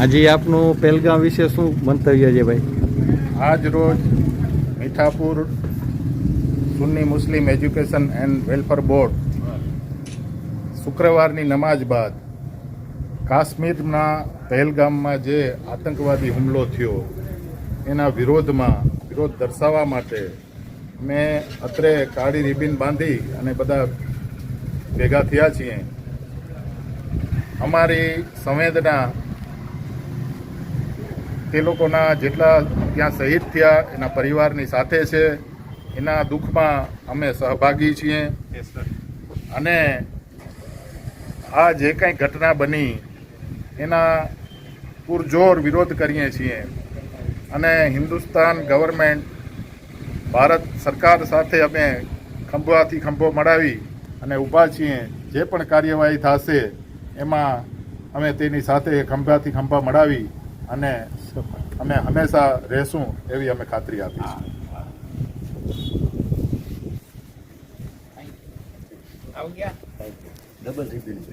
આજે આપનું પહેલગામ વિશે શું મંતવ્ય છે ભાઈ? આજ રોજ મીઠાપુર સુન્ની મુસ્લિમ એજ્યુકેશન એન્ડ વેલફેર બોર્ડ શુક્રવારની નમાજ બાદ કાશ્મીરના પહેલગામમાં જે આતંકવાદી હુમલો થયો એના વિરોધ દર્શાવવા માટે મેં અત્રે કાળી રિબિન બાંધી અને બધા ભેગા થયા છીએ. અમારી સંવેદના તે લોકોના જેટલા ત્યાં શહીદ થયા એના પરિવારની સાથે છે. એના દુઃખમાં અમે સહભાગી છીએ અને આ જે કંઈ ઘટના બની એના પુરજોર વિરોધ કરીએ છીએ અને હિન્દુસ્તાન ગવર્મેન્ટ ભારત સરકાર સાથે અમે ખંભાથી ખંભો મળાવી અને ઊભા છીએ. જે પણ કાર્યવાહી થશે એમાં અમે તેની સાથે ખંભાથી ખંભા મળાવી અને અમે હંમેશા રહેશું એવી અમે ખાતરી આપીશું. આવ ગયા ડબલ રિપીટ.